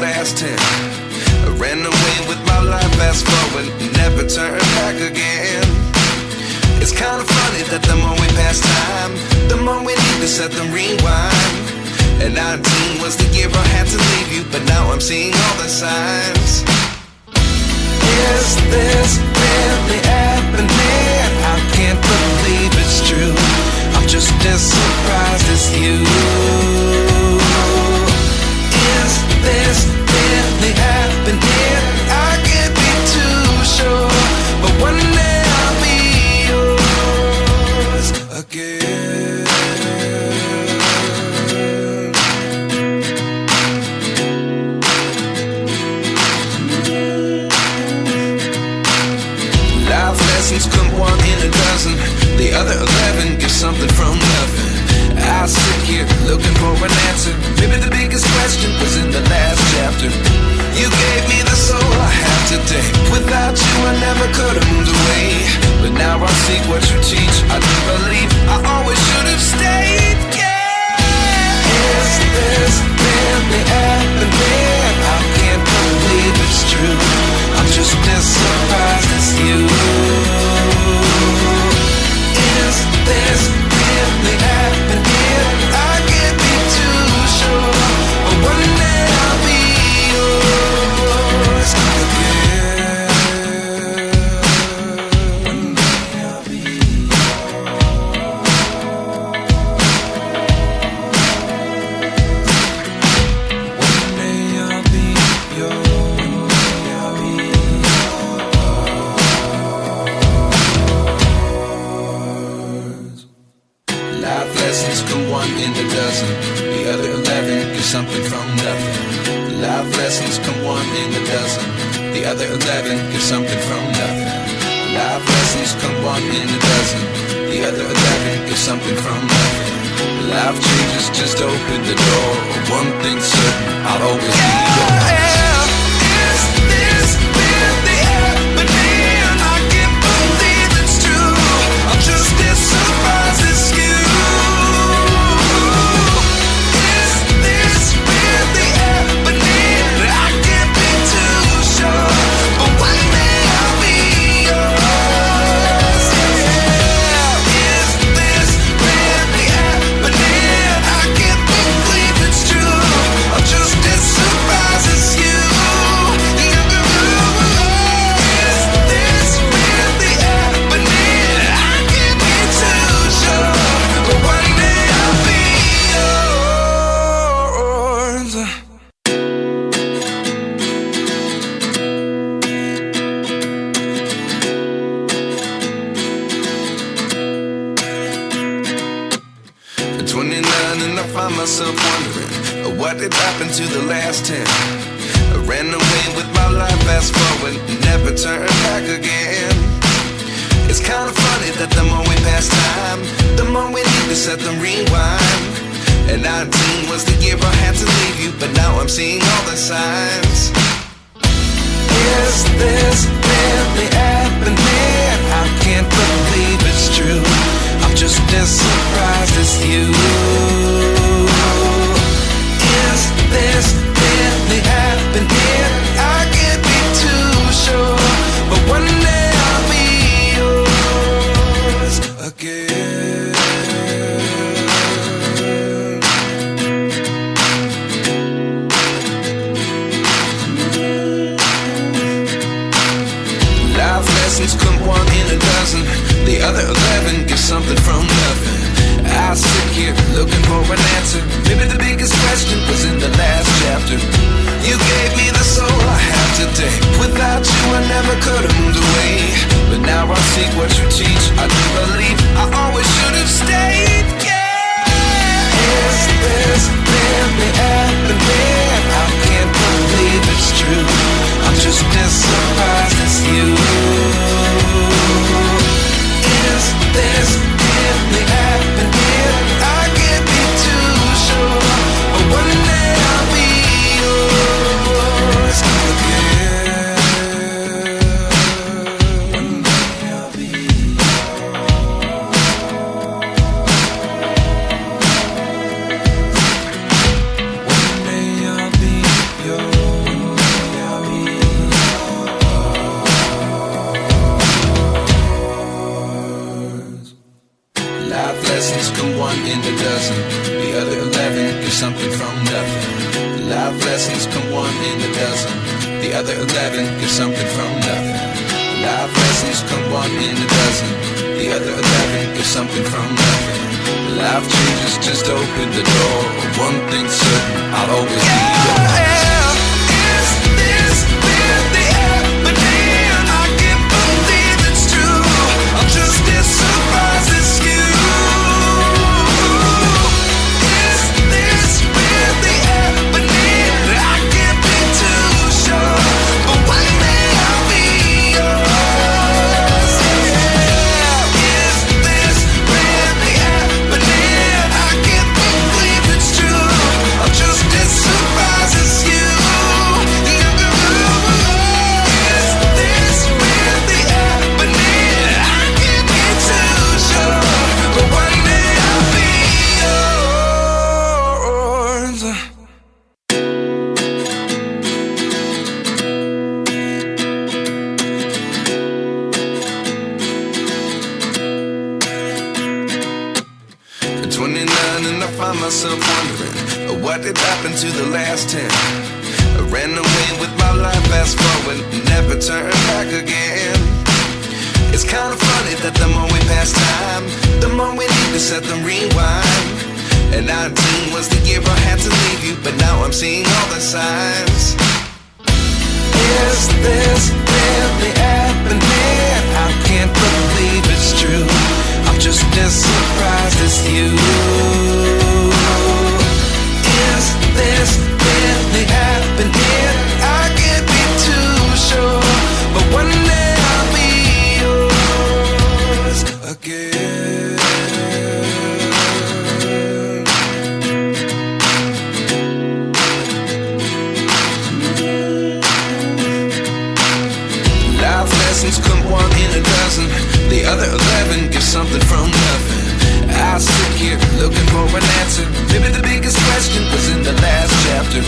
last 10. I ran away with my life, fast forward, never turn back again. It's kinda funny that the more we pass time, the more we need to set them rewind. And 19 was the year I had to leave you, but now I'm seeing all the signs. Is this really happening? I can't believe it's true. I'm just as surprised as you. Is this really happening? I can't be too sure, but one day I'll be yours again. Life lessons come one in a dozen. The other 11 get something from nothing. I sit here looking for an answer. Maybe the biggest question was in the last chapter. You gave me the soul I have today. Without you I never could have moved away. But now I see what you teach. I do believe I always should have stayed. Yeah. Is this really happening? I can't believe it's true. I'm just as surprised as you. Is this really happening? I can't be too sure, but one day I'll be yours again. One day I'll be yours. One day I'll be yours. One day I'll be yours. Life lessons come one in a dozen. The other 11 get something from nothing. Life lessons come one in a dozen. The other 11 get something from nothing. Life lessons come one in a dozen. The other 11 get something from nothing. Life changes just open the door. One thing's certain, I'll always be yours. Is this really happening? I can't believe it's true. I'm just as surprised as you. Is this really happening? I can't be too sure, but one day I'll be yours. Yeah. Is this really happening? I can't believe it's true. I'm just as surprised as you. Is this really happening? I can't be too sure, but one day I'll be yours. 29 and I find myself wondering what did happen to the last 10. I ran away with my life, fast forward, never turn back again. It's kinda funny that the more we pass time, the more we need to set them rewind. And 19 was the year I had to leave you, but now I'm seeing all the signs. Is this really happening? I can't believe it's true. I'm just as surprised as you. Is this really happening? I can't be too sure, but one day I'll be yours again. Life lessons come one in a dozen. The other 11 get something from nothing. I sit here looking for an answer. Maybe the biggest question was in the last chapter. You gave me the soul I have today. Without you I never could have moved away. But now I see what you teach. I do believe I always should have stayed. Yeah. Is this really happening? I can't believe it's true. I'm just as surprised as you. Is this really happening? I can't be too sure, but one day I'll be yours again. One day I'll be yours. come one in a dozen. The other 11 give something from nothing. Life lessons come one in a dozen. The other 11 give something from nothing. Life changes just open the door. One thing's certain, I'll always be yours. Is this really happening? I can't believe it's true. I'm just as surprised as you. Is this really happening? I can't be too sure, but one day I'll be yours. Is this really happening? I can't believe it's true. I'm just as surprised as you. Is this really happening? I can't be too sure, but one day I'll be yours. At 29 and I find myself wondering, what did happen to the last 10? I ran away with my life, fast forward, never turn back again. It's kind of funny that the more we pass time, the more we need to set the rewind. And 19 was the year I had to leave you, but now I'm seeing all the signs. Is this really happening? I can't believe it's true. I'm just as surprised as you. Is this really happening? I can't be too sure, but one day I'll be yours again. Life lessons come one in a dozen. The other 11 give something from nothing. I sit here looking for an answer. Maybe the biggest question was in the last chapter.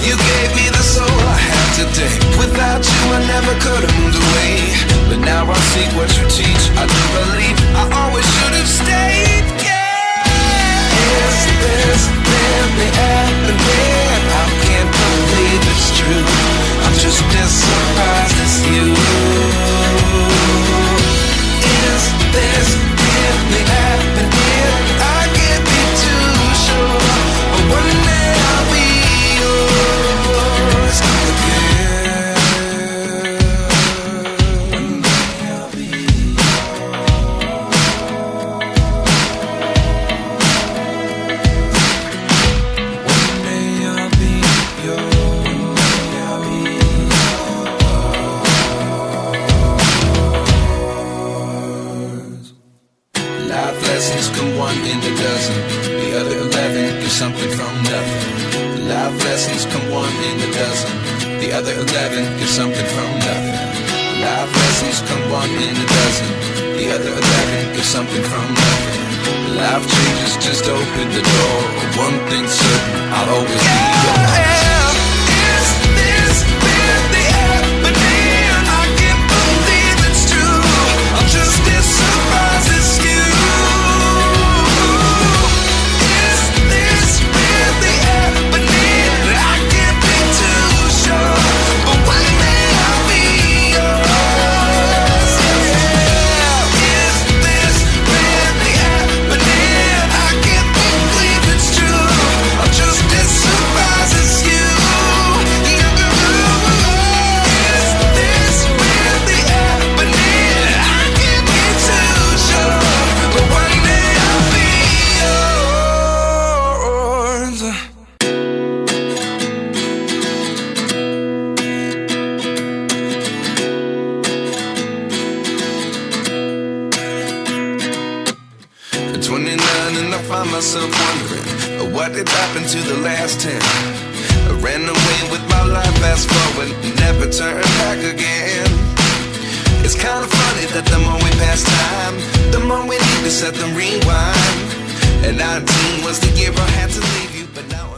You gave me the soul I have today. Without you I never could have moved away. But now I see what you teach. I do believe I always should have stayed. Yeah. Is this really happening? I can't believe it's true. I'm just as surprised as you. Is this really happening? I can't be too sure, but one day I'll be yours again. One day I'll be One day I'll be yours. Life lessons come one in a dozen. The other 11 give something from nothing. Life lessons come one in a dozen. The other 11 give something from nothing. Life lessons come one in a dozen. The other 11 give something from nothing. Life changes just open the door. One thing's certain, I'll always be yours. Is this really happening? I can't believe it's true. I'm just as surprised as you. Is this really happening? I can't be too sure, but one day I'll be yours. Is this really happening? I can't believe it's true. I'm just as surprised as you. Is this really happening? I can't be too sure, but one day I'll be yours. At 29 and I find myself wondering, what did happen to the last 10? I ran away with my life, fast forward, never turn back again. It's kind of funny that the more we pass time, the more we need to set the rewind. And 19 was the year I had to leave you, but now